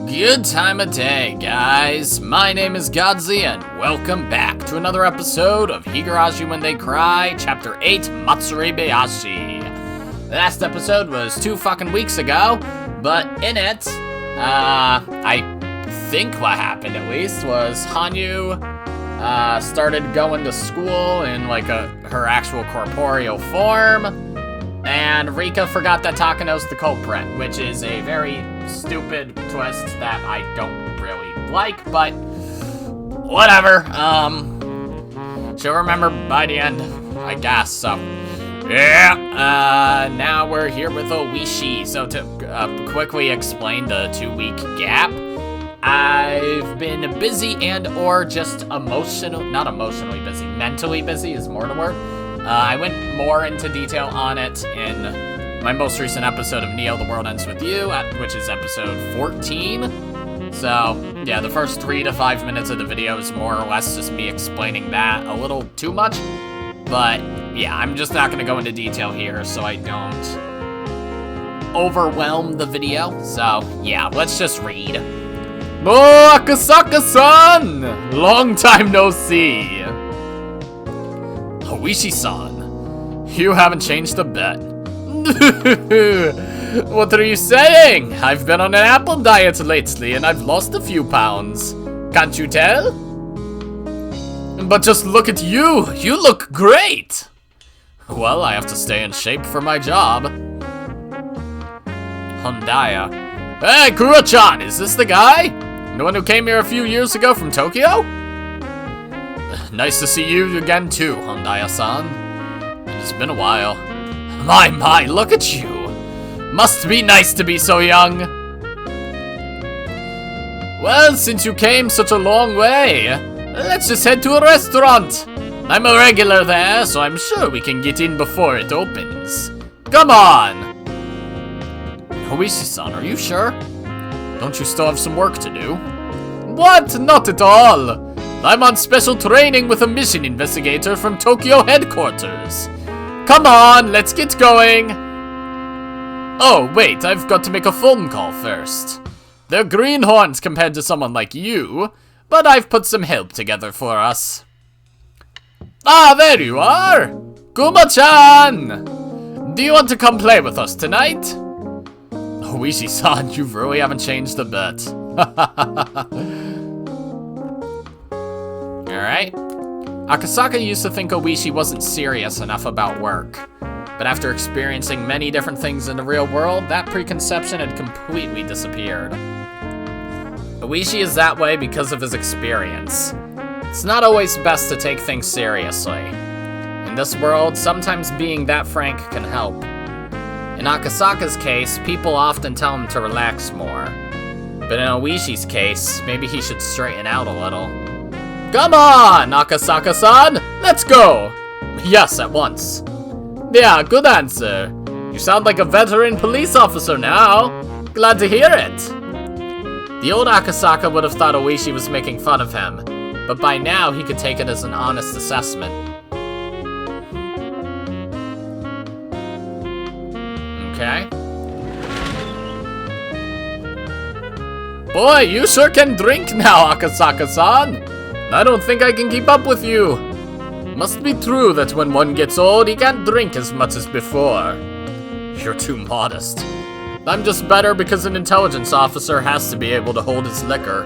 Good time of day, guys. My name is Godzi, and welcome back to another episode of Higurashi When They Cry, Ch.8 Matsuribayashi. The last episode was 2 fucking weeks ago, but in it, I think what happened at least was Hanyuu started going to school in like her actual corporeal form, and Rika forgot that Takano's the culprit, which is a very stupid twist that I don't really like, but whatever. She'll remember by the end, I guess, so. Yeah, now we're here with Ooishi. So to quickly explain the 2-week gap, I've been busy and or just not emotionally busy, mentally busy is more the word. I went more into detail on it in my most recent episode of Neo, The World Ends With You, which is episode 14. So, yeah, the first 3 to 5 minutes of the video is more or less just me explaining that a little too much. But, yeah, I'm just not going to go into detail here so I don't overwhelm the video. So, yeah, let's just read. Oh, Akasaka-san! Long time no see. Ooishi-san, you haven't changed a bit. What are you saying? I've been on an apple diet lately and I've lost a few pounds. Can't you tell? But just look at you. You look great. Well, I have to stay in shape for my job. Hondaya. Hey, Kuro-chan, is this the guy? The one who came here a few years ago from Tokyo? Nice to see you again too, Hondaya-san. It's been a while. My, look at you. Must be nice to be so young. Well, since you came such a long way, let's just head to a restaurant. I'm a regular there, so I'm sure we can get in before it opens. Come on. Ooishi-san, are you sure? Don't you still have some work to do? What? Not at all. I'm on special training with a mission investigator from Tokyo headquarters. Come on, let's get going. Oh, wait, I've got to make a phone call first. They're greenhorns compared to someone like you, but I've put some help together for us. Ah, there you are! Kuma-chan! Do you want to come play with us tonight? Ooishi-san, you really haven't changed a bit. Alright. Akasaka used to think Ooishi wasn't serious enough about work. But after experiencing many different things in the real world, that preconception had completely disappeared. Ooishi is that way because of his experience. It's not always best to take things seriously. In this world, sometimes being that frank can help. In Akasaka's case, people often tell him to relax more. But in Ooishi's case, maybe he should straighten out a little. Come on, Akasaka-san! Let's go! Yes, at once. Yeah, good answer. You sound like a veteran police officer now. Glad to hear it. The old Akasaka would have thought Ooishi was making fun of him, but by now he could take it as an honest assessment. Okay. Boy, you sure can drink now, Akasaka-san. I don't think I can keep up with you. Must be true that when one gets old, he can't drink as much as before. You're too modest. I'm just better because an intelligence officer has to be able to hold his liquor.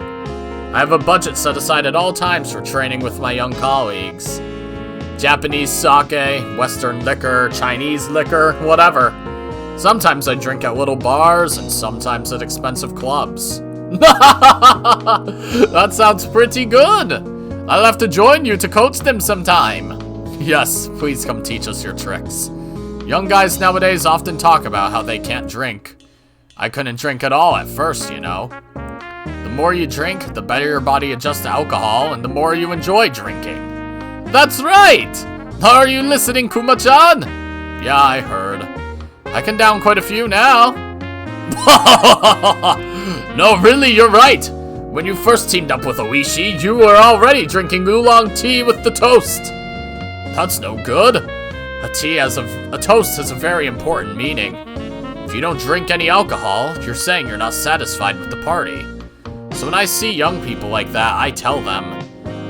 I have a budget set aside at all times for training with my young colleagues. Japanese sake, Western liquor, Chinese liquor, whatever. Sometimes I drink at little bars, and sometimes at expensive clubs. That sounds pretty good. I'll have to join you to coach them sometime. Yes, please come teach us your tricks. Young guys nowadays often talk about how they can't drink. I couldn't drink at all at first, you know. The more you drink, the better your body adjusts to alcohol, and the more you enjoy drinking. That's right! Are you listening, Kuma-chan? Yeah, I heard. I can down quite a few now. No, really, you're right. When you first teamed up with Ooishi, you were already drinking oolong tea with the toast. That's no good. A toast has a very important meaning. If you don't drink any alcohol, you're saying you're not satisfied with the party. So when I see young people like that, I tell them,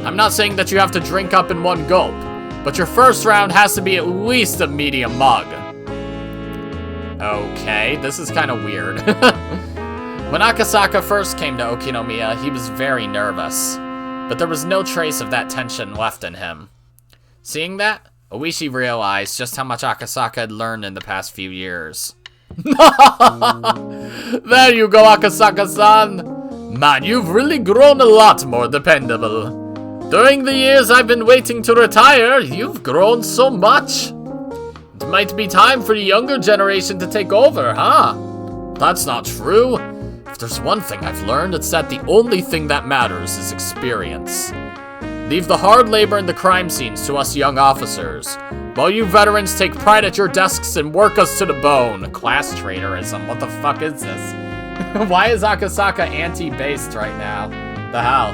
I'm not saying that you have to drink up in one gulp, but your first round has to be at least a medium mug. Okay, this is kind of weird. When Akasaka first came to Okinomiya, he was very nervous, but there was no trace of that tension left in him. Seeing that, Ooishi realized just how much Akasaka had learned in the past few years. There you go, Akasaka-san! Man, you've really grown a lot more dependable. During the years I've been waiting to retire, you've grown so much. It might be time for the younger generation to take over, huh? That's not true. If there's one thing I've learned, it's that the only thing that matters is experience. Leave the hard labor and the crime scenes to us young officers, while you veterans take pride at your desks and work us to the bone. Class traitorism, what the fuck is this? Why is Akasaka anti-based right now? The hell?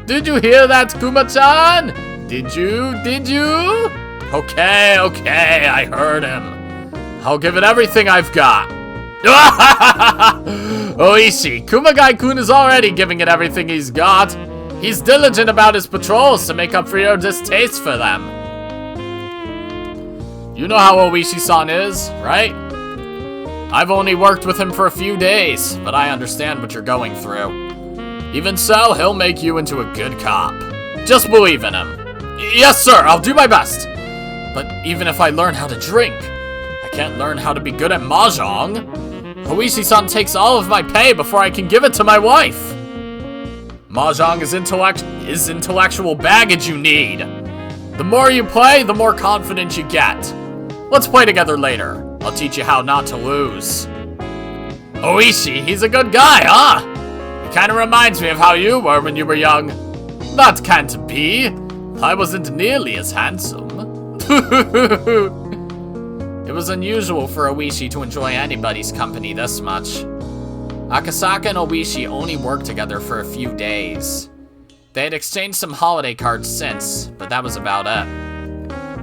Did you hear that, Kuma-chan? Did you? Okay, I heard him. I'll give it everything I've got. Ooishi, Kumagai-kun is already giving it everything he's got. He's diligent about his patrols to make up for your distaste for them. You know how Ooishi-san is, right? I've only worked with him for a few days, but I understand what you're going through. Even so, he'll make you into a good cop. Just believe in him. Yes, sir, I'll do my best. But even if I learn how to drink, I can't learn how to be good at mahjong. Ooishi-san takes all of my pay before I can give it to my wife. Mahjong is intellectual baggage you need. The more you play, the more confident you get. Let's play together later. I'll teach you how not to lose. Ooishi, he's a good guy, huh? He kind of reminds me of how you were when you were young. That can't be. I wasn't nearly as handsome. It was unusual for Ooishi to enjoy anybody's company this much. Akasaka and Ooishi only worked together for a few days. They had exchanged some holiday cards since, but that was about it.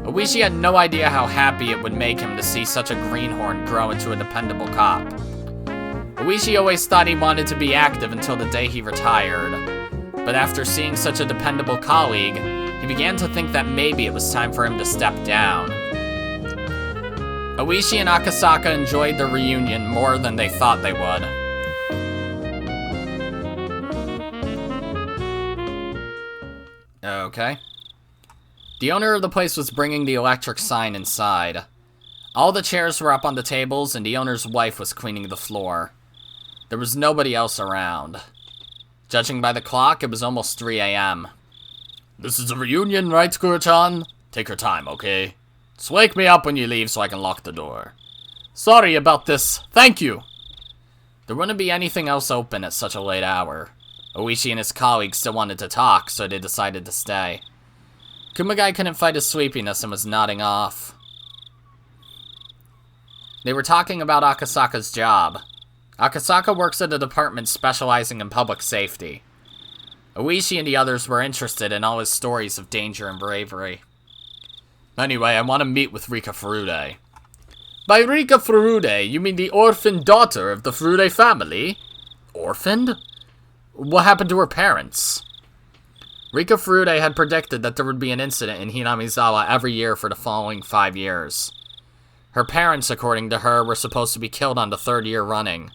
Ooishi had no idea how happy it would make him to see such a greenhorn grow into a dependable cop. Ooishi always thought he wanted to be active until the day he retired, but after seeing such a dependable colleague, he began to think that maybe it was time for him to step down. Ooishi and Akasaka enjoyed their reunion more than they thought they would. Okay. The owner of the place was bringing the electric sign inside. All the chairs were up on the tables, and the owner's wife was cleaning the floor. There was nobody else around. Judging by the clock, it was almost 3 a.m. This is a reunion, right, Kuro-chan? Take your time, okay? Just wake me up when you leave so I can lock the door. Sorry about this. Thank you. There wouldn't be anything else open at such a late hour. Ooishi and his colleagues still wanted to talk, so they decided to stay. Kumagai couldn't fight his sleepiness and was nodding off. They were talking about Akasaka's job. Akasaka works at a department specializing in public safety. Ooishi and the others were interested in all his stories of danger and bravery. Anyway, I want to meet with Rika Furude. By Rika Furude, you mean the orphaned daughter of the Furude family? Orphaned? What happened to her parents? Rika Furude had predicted that there would be an incident in Hinamizawa every year for the following 5 years. Her parents, according to her, were supposed to be killed on the 3rd year running.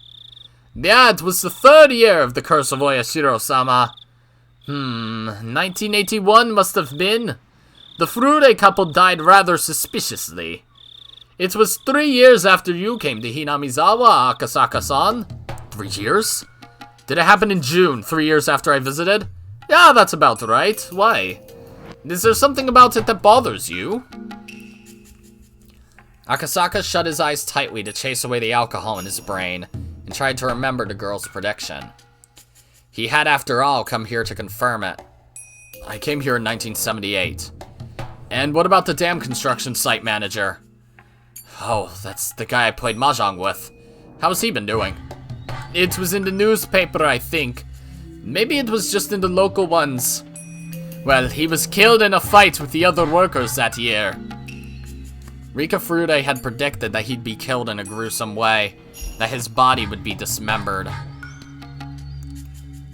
Yeah, it was the 3rd year of the curse of Oyashiro-sama. 1981 must have been. The Furude couple died rather suspiciously. It was 3 years after you came to Hinamizawa, Akasaka-san. 3 years? Did it happen in June, 3 years after I visited? Yeah, that's about right. Why? Is there something about it that bothers you? Akasaka shut his eyes tightly to chase away the alcohol in his brain, and tried to remember the girl's prediction. He had, after all, come here to confirm it. I came here in 1978. And what about the dam construction site manager? Oh, that's the guy I played mahjong with. How's he been doing? It was in the newspaper, I think. Maybe it was just in the local ones. Well, he was killed in a fight with the other workers that year. Rika Furude had predicted that he'd be killed in a gruesome way, that his body would be dismembered.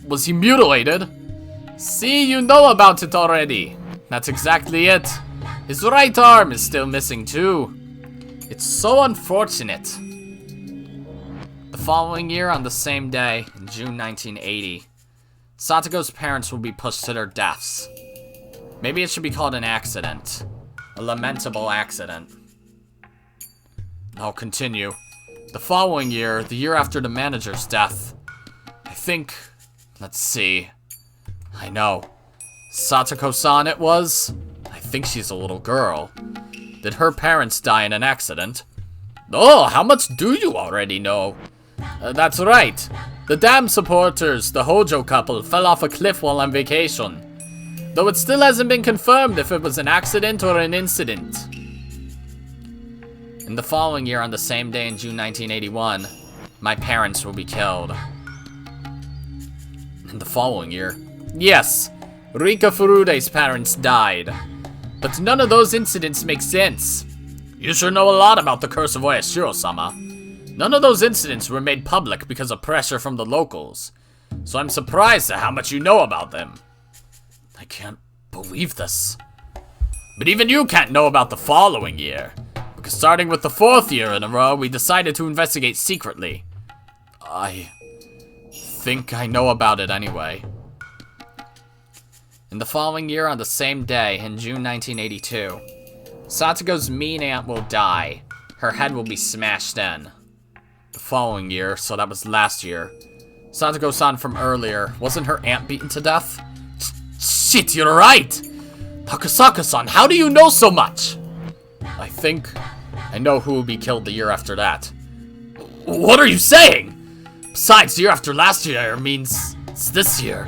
Was he mutilated? See, you know about it already. That's exactly it. His right arm is still missing too. It's so unfortunate. The following year, on the same day, in June 1980, Satoko's parents will be pushed to their deaths. Maybe it should be called an accident. A lamentable accident. I'll continue. The following year, the year after the manager's death, I think... Let's see. I know. Satoko-san it was? I think she's a little girl. Did her parents die in an accident? Oh, how much do you already know? That's right. The dam supporters, the Hojo couple, fell off a cliff while on vacation. Though it still hasn't been confirmed if it was an accident or an incident. In the following year, on the same day in June 1981, my parents will be killed. In the following year, yes, Rika Furude's parents died. But none of those incidents make sense. You sure know a lot about the curse of Oyashiro-sama. None of those incidents were made public because of pressure from the locals. So I'm surprised at how much you know about them. I can't believe this. But even you can't know about the following year. Because starting with the 4th year in a row, we decided to investigate secretly. I think I know about it anyway. In the following year, on the same day, in June 1982, Satoko's mean aunt will die. Her head will be smashed in. The following year, so that was last year, Satoko-san from earlier, wasn't her aunt beaten to death? Shit, you're right! Akasaka-san, how do you know so much? I think I know who will be killed the year after that. What are you saying? Besides, the year after last year means it's this year.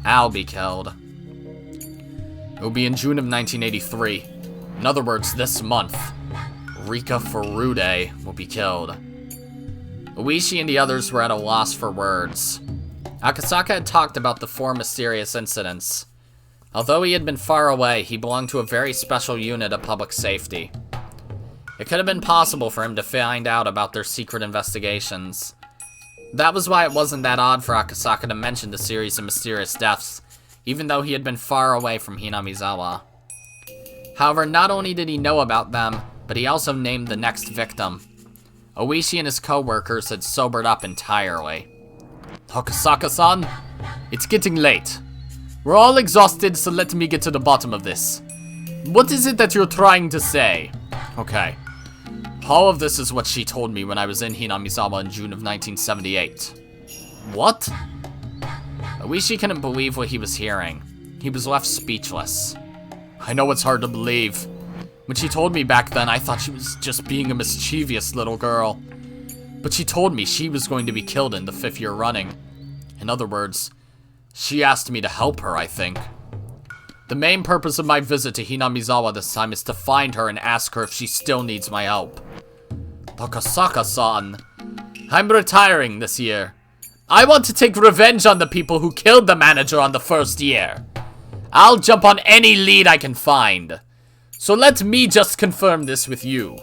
I'll be killed. It will be in June of 1983. In other words, this month. Rika Furude will be killed. Ooishi and the others were at a loss for words. Akasaka had talked about the 4 mysterious incidents. Although he had been far away, he belonged to a very special unit of public safety. It could have been possible for him to find out about their secret investigations. That was why it wasn't that odd for Akasaka to mention the series of mysterious deaths, even though he had been far away from Hinamizawa. However, not only did he know about them, but he also named the next victim. Ooishi and his co-workers had sobered up entirely. Akasaka-san, it's getting late. We're all exhausted, so let me get to the bottom of this. What is it that you're trying to say? Okay. All of this is what she told me when I was in Hinamizawa in June of 1978. What? Ooishi couldn't believe what he was hearing. He was left speechless. I know it's hard to believe. When she told me back then, I thought she was just being a mischievous little girl. But she told me she was going to be killed in the 5th year running. In other words, she asked me to help her, I think. The main purpose of my visit to Hinamizawa this time is to find her and ask her if she still needs my help. Akasaka-san, I'm retiring this year. I want to take revenge on the people who killed the manager on the 1st year. I'll jump on any lead I can find. So let me just confirm this with you.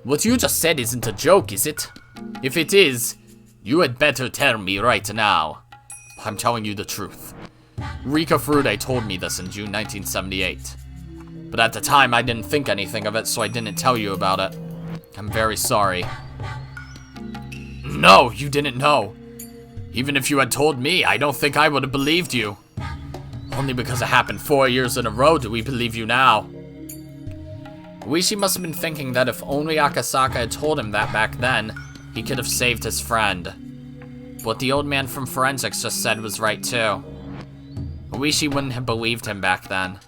What you just said isn't a joke, is it? If it is, you had better tell me right now. I'm telling you the truth. Rika Furude told me this in June 1978. But at the time, I didn't think anything of it, so I didn't tell you about it. I'm very sorry. No, you didn't know. Even if you had told me, I don't think I would have believed you. Only because it happened 4 years in a row do we believe you now. Ooishi must have been thinking that if only Akasaka had told him that back then, he could have saved his friend. What the old man from forensics just said was right too. Ooishi wouldn't have believed him back then,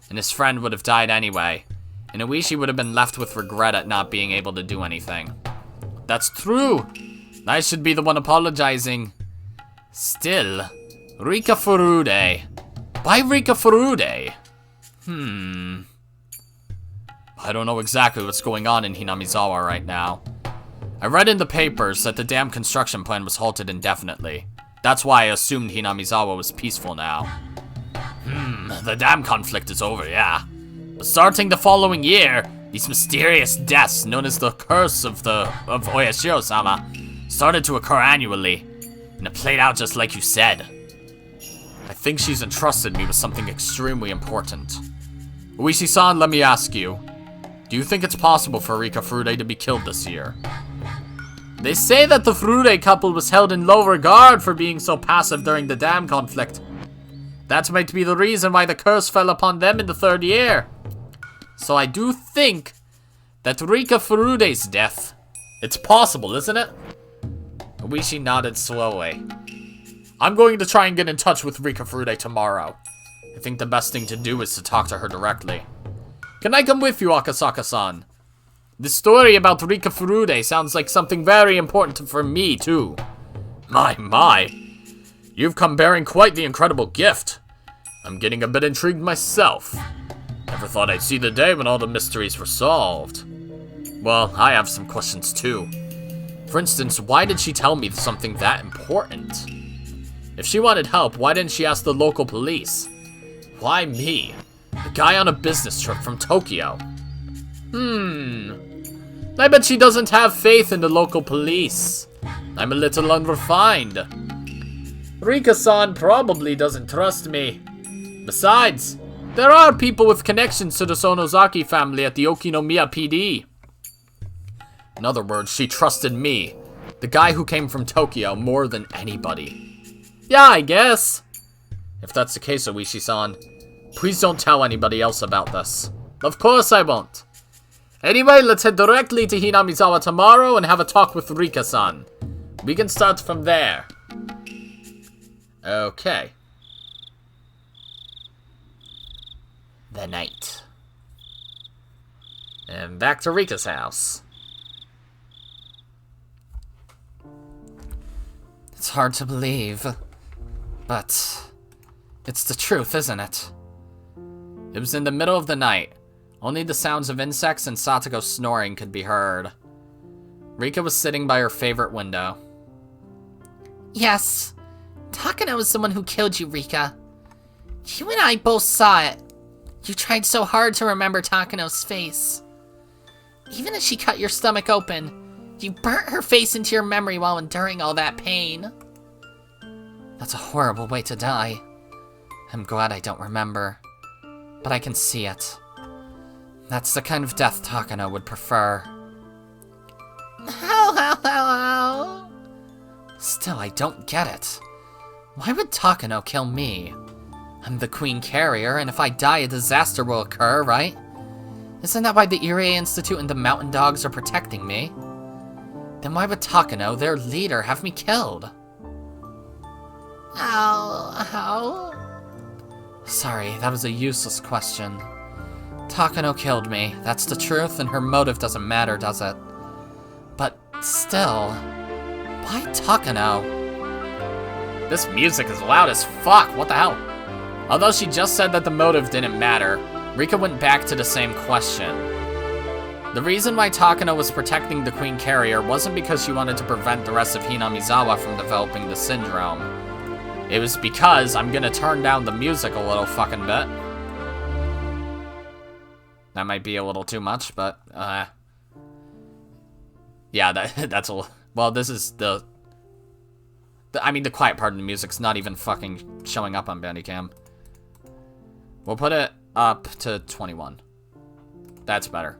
and his friend would have died anyway, and Ooishi would have been left with regret at not being able to do anything. That's true! I should be the one apologizing. Still, Rika Furude. Why Rika Furude? I don't know exactly what's going on in Hinamizawa right now. I read in the papers that the dam construction plan was halted indefinitely. That's why I assumed Hinamizawa was peaceful now. The dam conflict is over, yeah. But starting the following year, these mysterious deaths known as the curse of Oyashiro-sama started to occur annually. And it played out just like you said. I think she's entrusted me with something extremely important. Ooishi-san, let me ask you. Do you think it's possible for Rika Furude to be killed this year? They say that the Furude couple was held in low regard for being so passive during the dam conflict. That might be the reason why the curse fell upon them in the 3rd year. So I do think that Rika Furude's death, it's possible, isn't it? Ooishi nodded slowly. I'm going to try and get in touch with Rika Furude tomorrow. I think the best thing to do is to talk to her directly. Can I come with you, Akasaka-san? The story about Rika Furude sounds like something very important for me, too. My. You've come bearing quite the incredible gift. I'm getting a bit intrigued myself. Never thought I'd see the day when all the mysteries were solved. Well, I have some questions, too. For instance, why did she tell me something that important? If she wanted help, why didn't she ask the local police? Why me? The guy on a business trip from Tokyo. I bet she doesn't have faith in the local police. I'm a little unrefined. Rika-san probably doesn't trust me. Besides, there are people with connections to the Sonozaki family at the Okinomiya PD. In other words, she trusted me, the guy who came from Tokyo, more than anybody. Yeah, I guess. If that's the case, Ooishi-san, please don't tell anybody else about this. Of course I won't. Anyway, let's head directly to Hinamizawa tomorrow and have a talk with Rika-san. We can start from there. Okay. The night. And back to Rika's house. It's hard to believe, but it's the truth, isn't it? It was in the middle of the night. Only the sounds of insects and Satoko snoring could be heard. Rika was sitting by her favorite window. Yes, Takano is the one who killed you, Rika. You and I both saw it. You tried so hard to remember Takano's face. Even as she cut your stomach open, you burnt her face into your memory while enduring all that pain. That's a horrible way to die. I'm glad I don't remember, but I can see it. That's the kind of death Takano would prefer. How? Still, I don't get it. Why would Takano kill me? I'm the Queen Carrier, and if I die, a disaster will occur, right? Isn't that why the Irie Institute and the Mountain Dogs are protecting me? Then why would Takano, their leader, have me killed? How? Sorry, that was a useless question. Takano killed me, that's the truth, and her motive doesn't matter, does it? But still, why Takano? This music is loud as fuck, what the hell? Although she just said that the motive didn't matter, Rika went back to the same question. The reason why Takano was protecting the Queen Carrier wasn't because she wanted to prevent the rest of Hinamizawa from developing the syndrome. It was because I'm gonna turn down the music a little fucking bit. That might be a little too much, but, yeah, that's a... Well, this is the quiet part of the music's not even fucking showing up on Bandicam. We'll put it up to 21. That's better.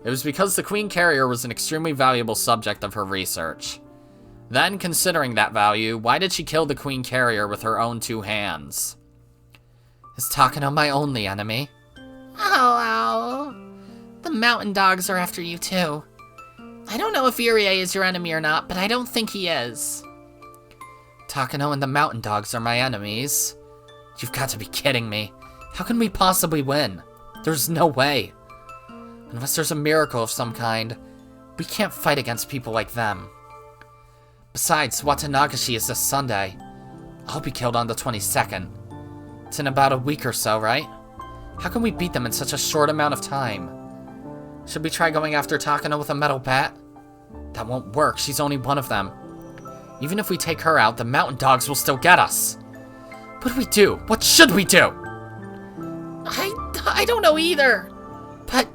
It was because the Queen Carrier was an extremely valuable subject of her research. Then, considering that value, why did she kill the Queen Carrier with her own 2 hands? Is Takano my only enemy? Oh. The Mountain Dogs are after you too. I don't know if Irie is your enemy or not, but I don't think he is. Takano and the Mountain Dogs are my enemies. You've got to be kidding me. How can we possibly win? There's no way. Unless there's a miracle of some kind, we can't fight against people like them. Besides, Watanagashi is this Sunday. I'll be killed on the 22nd. It's in about a week or so, right? How can we beat them in such a short amount of time? Should we try going after Takano with a metal bat? That won't work, she's only one of them. Even if we take her out, the Mountain Dogs will still get us. What do we do? What should we do? I don't know either. But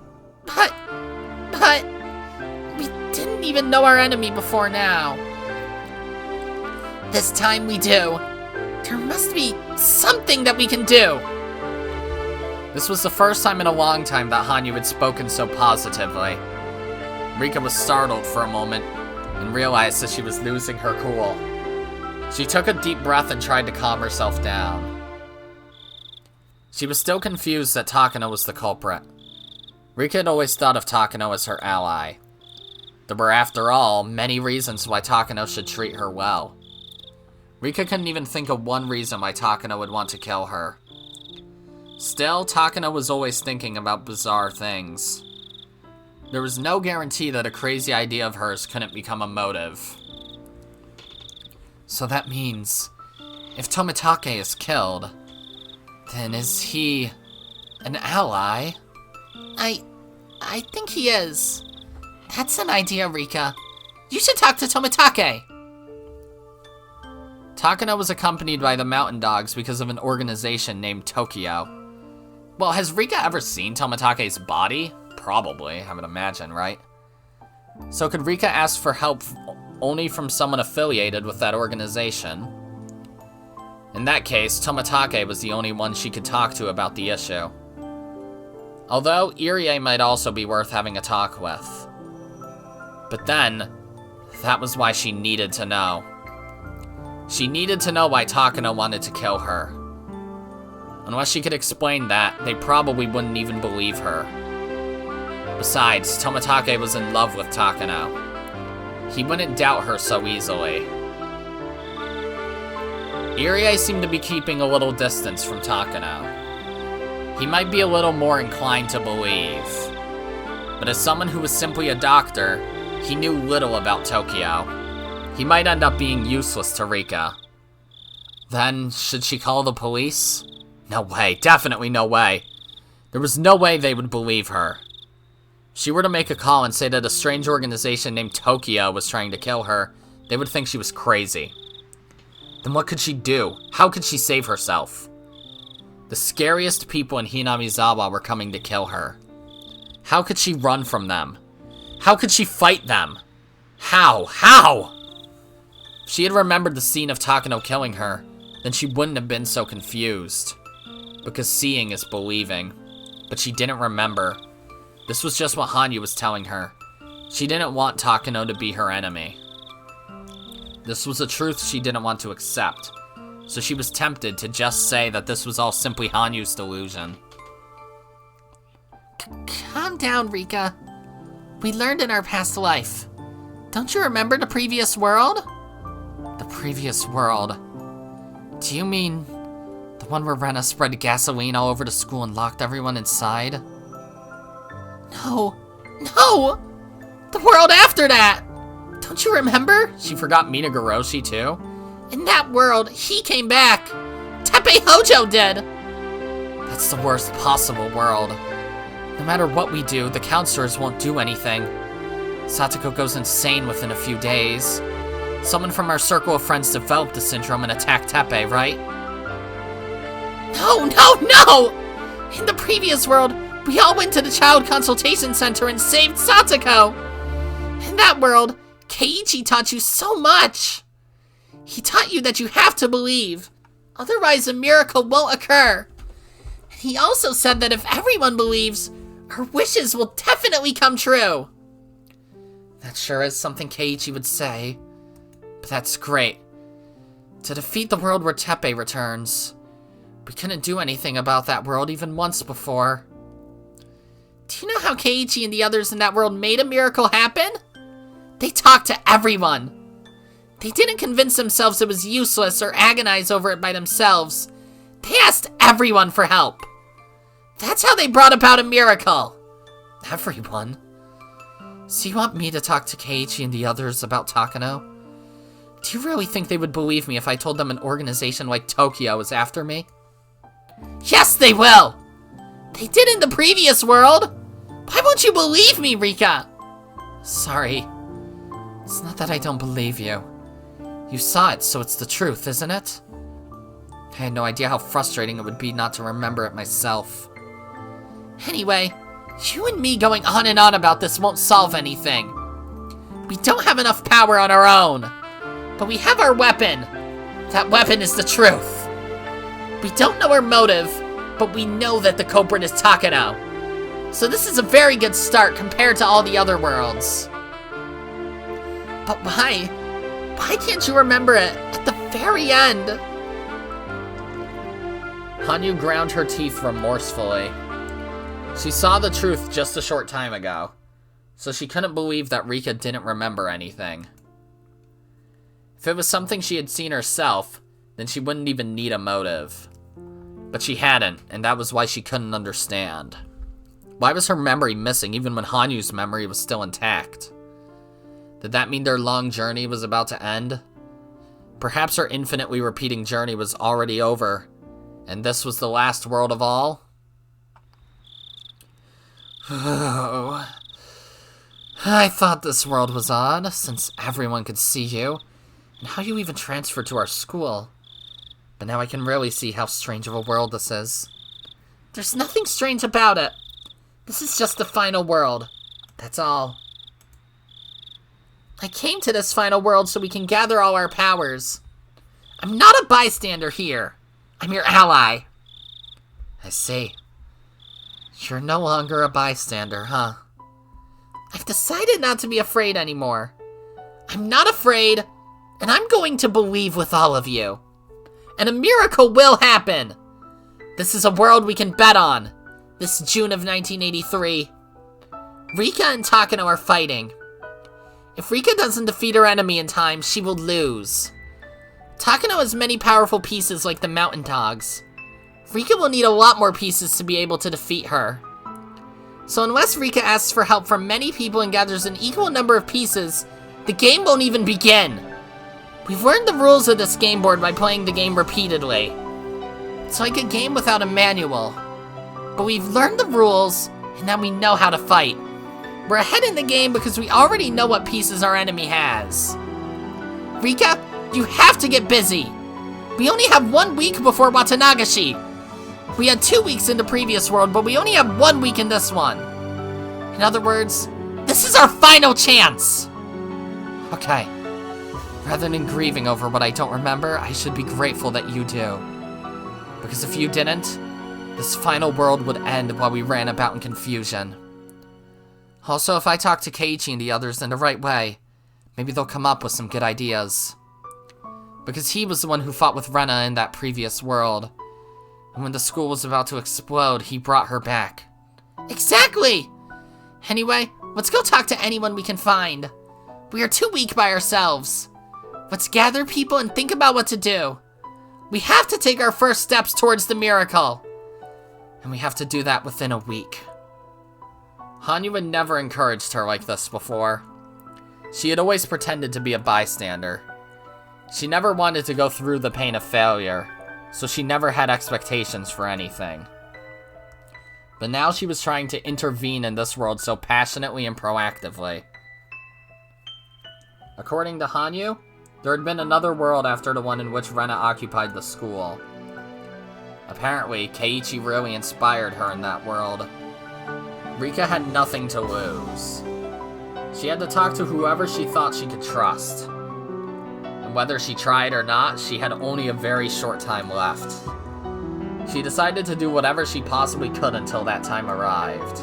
we didn't even know our enemy before now. this time we do. There must be something that we can do. This was the first time in a long time that Hanyuu had spoken so positively. Rika was startled for a moment and realized that she was losing her cool. She took a deep breath and tried to calm herself down. She was still confused that Takano was the culprit. Rika had always thought of Takano as her ally. There were, after all, many reasons why Takano should treat her well. Rika couldn't even think of one reason why Takano would want to kill her. Still, Takano was always thinking about bizarre things. There was no guarantee that a crazy idea of hers couldn't become a motive. So that means, if Tomitake is killed, then is he an ally? I think he is. That's an idea, Rika. You should talk to Tomitake. Takano was accompanied by the Mountain Dogs because of an organization named Tokyo. Well, has Rika ever seen Tomitake's body? Probably, I would imagine, right? So could Rika ask for help only from someone affiliated with that organization? In that case, Tomitake was the only one she could talk to about the issue. Although, Irie might also be worth having a talk with. But then, that was why she needed to know. She needed to know why Takano wanted to kill her. Unless she could explain that, they probably wouldn't even believe her. Besides, Tomitake was in love with Takano. He wouldn't doubt her so easily. Irie seemed to be keeping a little distance from Takano. He might be a little more inclined to believe. But as someone who was simply a doctor, he knew little about Tokyo. He might end up being useless to Rika. Then, should she call the police? No way, definitely no way. There was no way they would believe her. If she were to make a call and say that a strange organization named Tokyo was trying to kill her, they would think she was crazy. Then what could she do? How could she save herself? The scariest people in Hinamizawa were coming to kill her. How could she run from them? How could she fight them? How? If she had remembered the scene of Takano killing her, then she wouldn't have been so confused. Because seeing is believing. But she didn't remember. This was just what Hanyuu was telling her. She didn't want Takano to be her enemy. This was a truth she didn't want to accept. So she was tempted to just say that this was all simply Hanyuu's delusion. Calm down, Rika. We learned in our past life. Don't you remember the previous world? The previous world? Do you mean the one where Rena spread gasoline all over the school and locked everyone inside? No! The world after that! Don't you remember? She forgot Minagoroshi too? In that world, he came back. Teppei Hojo did. That's the worst possible world. No matter what we do, the counselors won't do anything. Satoko goes insane within a few days. Someone from our circle of friends developed the syndrome and attacked Teppei, right? No! In the previous world, we all went to the Child Consultation Center and saved Satoko. In that world, Keiichi taught you so much. He taught you that you have to believe, otherwise a miracle won't occur. And he also said that if everyone believes, our wishes will definitely come true. That sure is something Keiichi would say. But that's great. To defeat the world where Teppei returns. We couldn't do anything about that world even once before. Do you know how Keiichi and the others in that world made a miracle happen? They talked to everyone. They didn't convince themselves it was useless or agonize over it by themselves. They asked everyone for help. That's how they brought about a miracle. Everyone? So you want me to talk to Keiichi and the others about Takano? Do you really think they would believe me if I told them an organization like Tokyo was after me? Yes, they will! They did in the previous world! Why won't you believe me, Rika? Sorry. It's not that I don't believe you. You saw it, so it's the truth, isn't it? I had no idea how frustrating it would be not to remember it myself. Anyway, you and me going on and on about this won't solve anything. We don't have enough power on our own. But we have our weapon, That weapon is the truth. We don't know her motive, but we know that the culprit is Takano. So this is a very good start compared to all the other worlds. But why? Why can't you remember it at the very end? Hanyuu ground her teeth remorsefully. She saw the truth just a short time ago, so she couldn't believe that Rika didn't remember anything. If it was something she had seen herself, then she wouldn't even need a motive. But she hadn't, and that was why she couldn't understand. Why was her memory missing even when Hanyuu's memory was still intact? Did that mean their long journey was about to end? Perhaps her infinitely repeating journey was already over, and this was the last world of all? Oh, I thought this world was odd, since everyone could see you, and how you even transferred to our school. But now I can really see how strange of a world this is. There's nothing strange about it. This is just the final world. That's all. I came to this final world so we can gather all our powers. I'm not a bystander here. I'm your ally. I see. You're no longer a bystander, huh? I've decided not to be afraid anymore. I'm not afraid, and I'm going to believe with all of you. And a miracle will happen. This is a world we can bet on. This June of 1983. Rika and Takano are fighting. If Rika doesn't defeat her enemy in time, she will lose. Takano has many powerful pieces like the mountain dogs. Rika will need a lot more pieces to be able to defeat her. So unless Rika asks for help from many people and gathers an equal number of pieces, the game won't even begin. We've learned the rules of this game board by playing the game repeatedly. It's like a game without a manual. But we've learned the rules, and now we know how to fight. We're ahead in the game because we already know what pieces our enemy has. Rika, you have to get busy. We only have 1 week before Watanagashi. We had 2 weeks in the previous world, but we only have 1 week in this one. In other words, this is our final chance. Okay. Rather than grieving over what I don't remember, I should be grateful that you do. Because if you didn't, this final world would end while we ran about in confusion. Also, if I talk to Keiichi and the others in the right way, maybe they'll come up with some good ideas. Because he was the one who fought with Rena in that previous world. And when the school was about to explode, he brought her back. Exactly! Anyway, let's go talk to anyone we can find. We are too weak by ourselves. Let's gather people and think about what to do. We have to take our first steps towards the miracle. And we have to do that within a week. Hanyuu had never encouraged her like this before. She had always pretended to be a bystander. She never wanted to go through the pain of failure, so she never had expectations for anything. But now she was trying to intervene in this world so passionately and proactively. According to Hanyuu, there had been another world after the one in which Rena occupied the school. Apparently, Keiichi really inspired her in that world. Rika had nothing to lose. She had to talk to whoever she thought she could trust. And whether she tried or not, she had only a very short time left. She decided to do whatever she possibly could until that time arrived.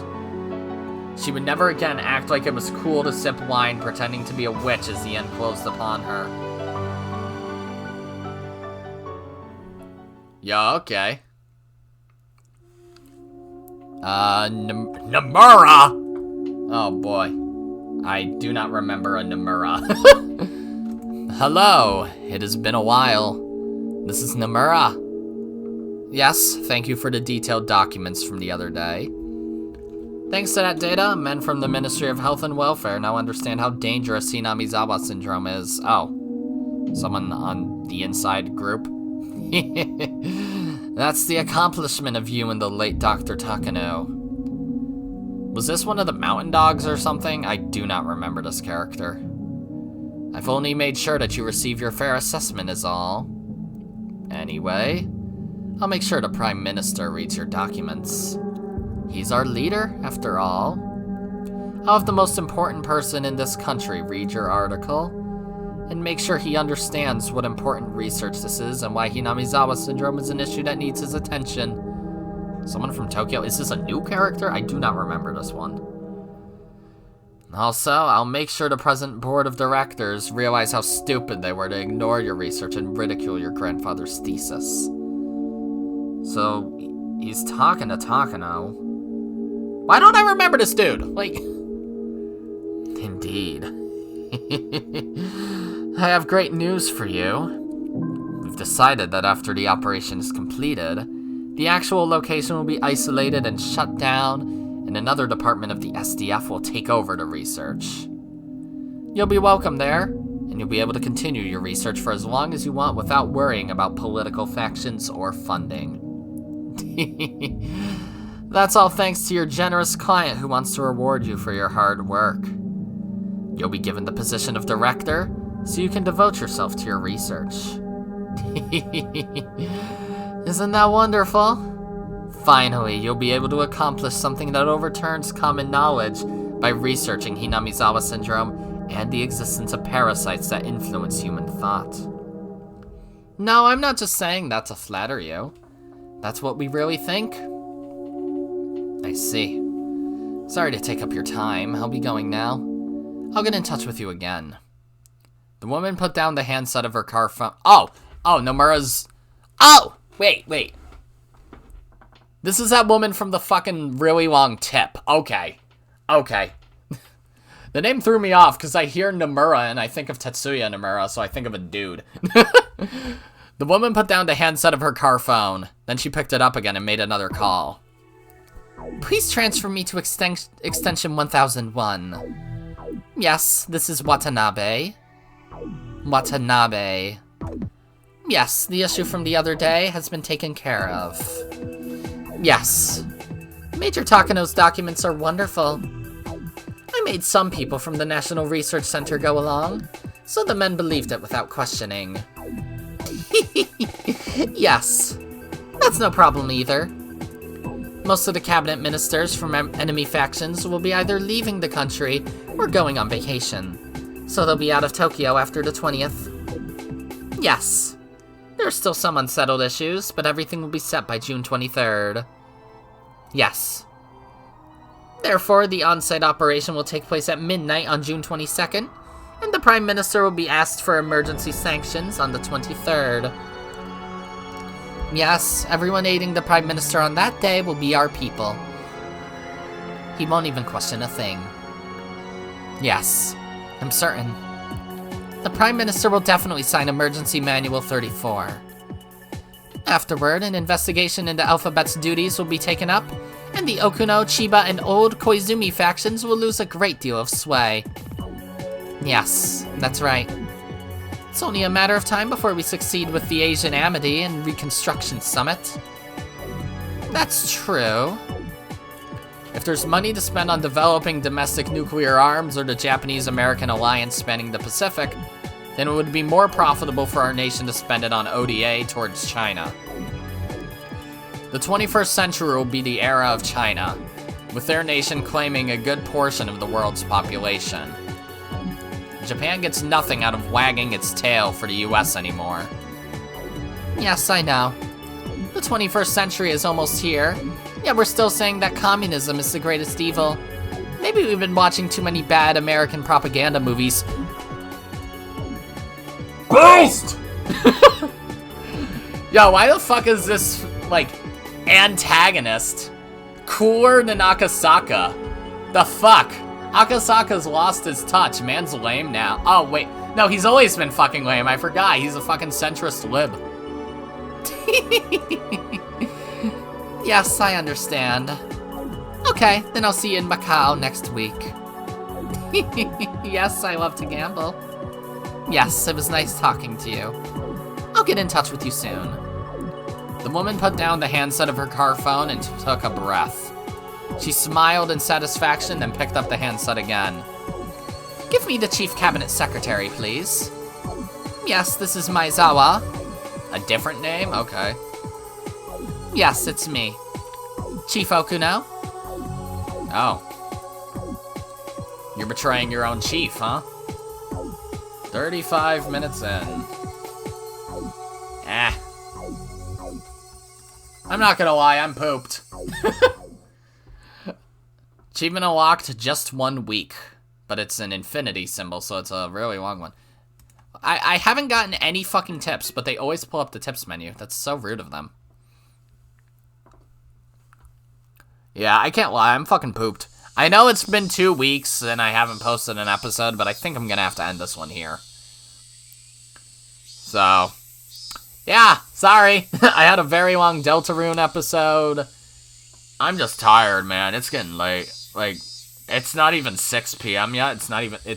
She would never again act like it was cool to sip wine pretending to be a witch as the end closed upon her. Yeah, okay. Nomura! Oh boy. I do not remember a Nomura. Hello, it has been a while. This is Nomura. Yes, thank you for the detailed documents from the other day. Thanks to that data, men from the Ministry of Health and Welfare now understand how dangerous Hinamizawa syndrome is. Oh, someone on the inside group? That's the accomplishment of you and the late Dr. Takano. Was this one of the mountain dogs or something? I do not remember this character. I've only made sure that you receive your fair assessment is all. Anyway, I'll make sure the Prime Minister reads your documents. He's our leader, after all. I'll have the most important person in this country read your article, and make sure he understands what important research this is and why Hinamizawa syndrome is an issue that needs his attention. Someone from Tokyo? Is this a new character? I do not remember this one. Also, I'll make sure the present board of directors realize how stupid they were to ignore your research and ridicule your grandfather's thesis. So, he's talking to Takano. Why don't I remember this dude? Like, indeed. I have great news for you. We've decided that after the operation is completed, the actual location will be isolated and shut down, and another department of the SDF will take over the research. You'll be welcome there, and you'll be able to continue your research for as long as you want without worrying about political factions or funding. That's all thanks to your generous client who wants to reward you for your hard work. You'll be given the position of director, so you can devote yourself to your research. Isn't that wonderful? Finally, you'll be able to accomplish something that overturns common knowledge by researching Hinamizawa syndrome and the existence of parasites that influence human thought. No, I'm not just saying that to flatter you. That's what we really think. I see. Sorry to take up your time. I'll be going now. I'll get in touch with you again. The woman put down the handset of her car phone. Oh, Nomura's... Oh, wait. This is that woman from the fucking really long tip. Okay. The name threw me off because I hear Nomura and I think of Tetsuya Nomura, so I think of a dude. The woman put down the handset of her car phone. Then she picked it up again and made another call. Please transfer me to extension 1001. Yes, this is Watanabe. Yes, the issue from the other day has been taken care of. Yes. Major Takano's documents are wonderful. I made some people from the National Research Center go along, so the men believed it without questioning. Yes. That's no problem either. Most of the cabinet ministers from enemy factions will be either leaving the country or going on vacation, so they'll be out of Tokyo after the 20th. Yes. There are still some unsettled issues, but everything will be set by June 23rd. Yes. Therefore, the on-site operation will take place at midnight on June 22nd, and the Prime Minister will be asked for emergency sanctions on the 23rd. Yes, everyone aiding the Prime Minister on that day will be our people. He won't even question a thing. Yes, I'm certain. The Prime Minister will definitely sign Emergency Manual 34. Afterward, an investigation into Alphabet's duties will be taken up, and the Okuno, Chiba, and Old Koizumi factions will lose a great deal of sway. Yes, that's right. It's only a matter of time before we succeed with the Asian Amity and Reconstruction Summit. That's true. If there's money to spend on developing domestic nuclear arms or the Japanese-American alliance spanning the Pacific, then it would be more profitable for our nation to spend it on ODA towards China. The 21st century will be the era of China, with their nation claiming a good portion of the world's population. Japan gets nothing out of wagging its tail for the US anymore. Yes, I know. The 21st century is almost here, yet we're still saying that communism is the greatest evil. Maybe we've been watching too many bad American propaganda movies. Ghost! Yo, why the fuck is this, like, antagonist cooler than Akasaka? The fuck? Akasaka's lost his touch. Man's lame now. Oh, wait. No, he's always been fucking lame. I forgot. He's a fucking centrist lib. Yes, I understand. Okay, then I'll see you in Macau next week. Yes, I love to gamble. Yes, it was nice talking to you. I'll get in touch with you soon. The woman put down the handset of her car phone and took a breath. She smiled in satisfaction, then picked up the handset again. Give me the Chief Cabinet Secretary, please. Yes, this is Mizawa. A different name? Okay. Yes, it's me. Chief Okuno? Oh. You're betraying your own chief, huh? 35 minutes in. I'm not gonna lie, I'm pooped. Achievement unlocked just 1 week. But it's an infinity symbol, so it's a really long one. I haven't gotten any fucking tips, but they always pull up the tips menu. That's so rude of them. Yeah, I can't lie, I'm fucking pooped. I know it's been 2 weeks and I haven't posted an episode, but I think I'm gonna have to end this one here. So, yeah, sorry. I had a very long Deltarune episode. I'm just tired, man. It's getting late. Like, it's not even 6 p.m. yet. It's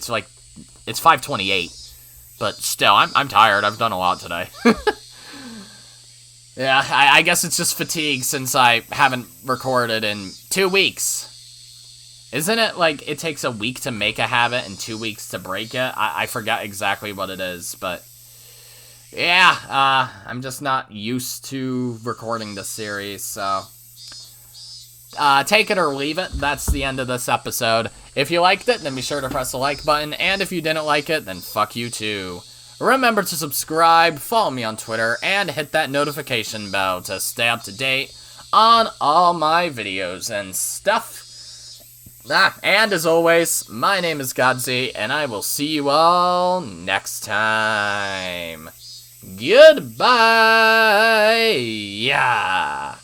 5:28. But still, I'm tired. I've done a lot today. Yeah, I guess it's just fatigue since I haven't recorded in 2 weeks. Isn't it like it takes a week to make a habit and 2 weeks to break it? I forget exactly what it is, but yeah, I'm just not used to recording this series, so take it or leave it. That's the end of this episode. If you liked it, then be sure to press the like button, and if you didn't like it, then fuck you too. Remember to subscribe, follow me on Twitter, and hit that notification bell to stay up to date on all my videos and stuff. And as always, my name is Godzi, and I will see you all next time. Goodbye! Yeah!